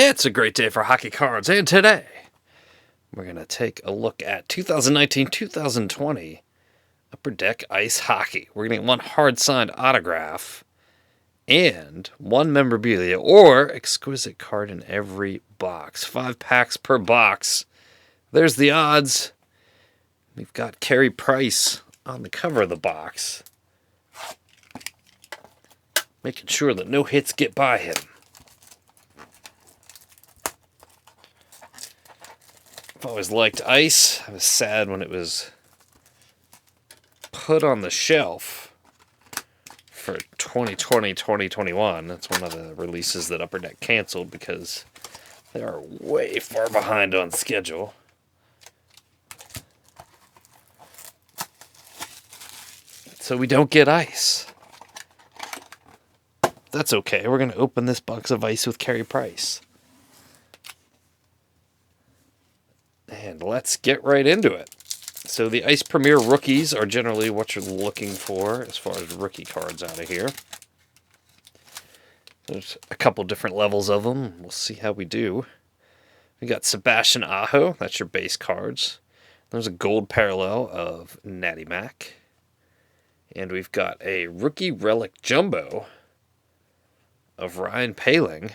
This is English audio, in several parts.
It's a great day for hockey cards, and today we're going to take a look at 2019-2020 Upper Deck Ice Hockey. We're going to get one hard-signed autograph and one memorabilia or exquisite card in every box. 5 packs per box. There's the odds. We've got Carey Price on the cover of the box, making sure that no hits get by him. I've always liked ice. I was sad when it was put on the shelf for 2020-2021. That's one of the releases that Upper Deck canceled because they are way far behind on schedule. So we don't get ice. That's okay. We're going to open this box of ice with Carey Price. And let's get right into it. So the Ice Premier rookies are generally what you're looking for as far as rookie cards out of here. There's a couple different levels of them. We'll see how we do. We got Sebastian Aho. That's your base cards. There's a gold parallel of Natty Mac. And we've got a rookie relic jumbo of Ryan Poehling.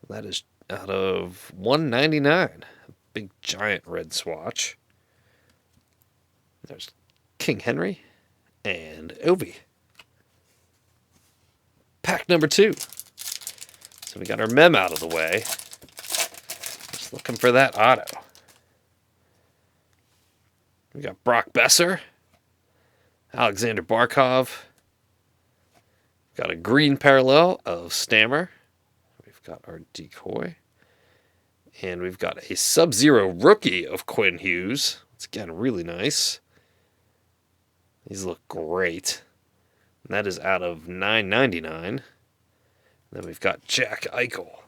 That is out of 199. Big giant red swatch. There's King Henry and Ovi. Pack number 2. So we got our mem out of the way. Just looking for that auto. We got Brock Besser, Alexander Barkov. Got a green parallel of Stammer. We've got our decoy. And we've got a Sub-Zero rookie of Quinn Hughes. It's again really nice. These look great. And that is out of $9.99. Then we've got Jack Eichel.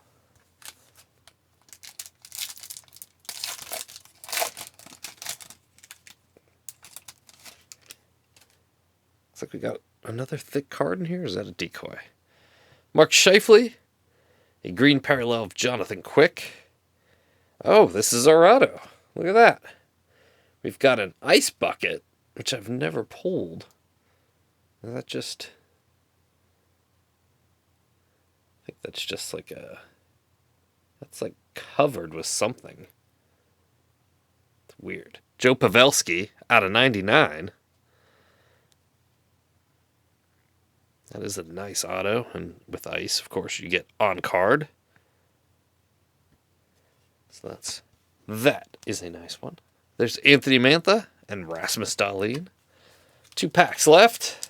Looks like we got another thick card in here. Is that a decoy? Mark Scheifele. A green parallel of Jonathan Quick. Oh, this is our auto. Look at that. We've got an ice bucket, which I've never pulled. Is that just... I think that's just like a... That's like covered with something. It's weird. Joe Pavelski out of 99. That is a nice auto. And with ice, of course, you get on card. So that is a nice one. There's Anthony Mantha and Rasmus Dahlin. 2 packs left.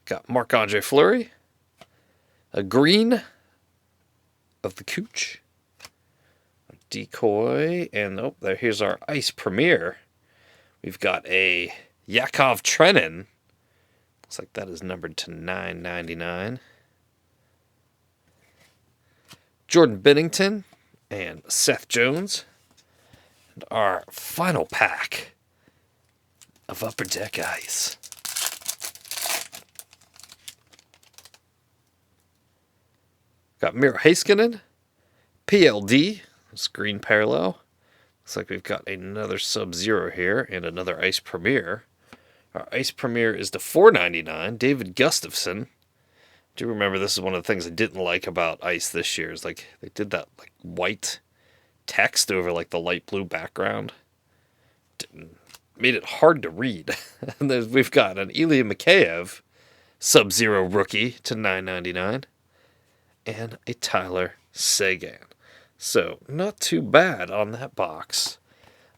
Got Marc-Andre Fleury. A green of the Cooch. A decoy. And here's our Ice Premier. We've got a Yakov Trenin. Looks like that is numbered to $9.99. Jordan Binnington and Seth Jones. And our final pack of Upper Deck Ice. Got Miro Heiskanen, PLD, green parallel. Looks like we've got another Sub-Zero here and another Ice Premier. Our Ice Premier is to $4.99. David Gustafsson. Do you remember this is one of the things I didn't like about Ice this year? Is like they did that like white text over like the light blue background. Made it hard to read. And we've got an Ilya Mikheyev Sub-Zero rookie to $9.99 and a Tyler Seguin. So not too bad on that box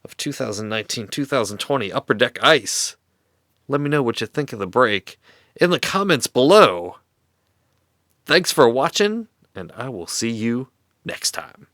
of 2019-2020 Upper Deck Ice. Let me know what you think of the break in the comments below. Thanks for watching, and I will see you next time.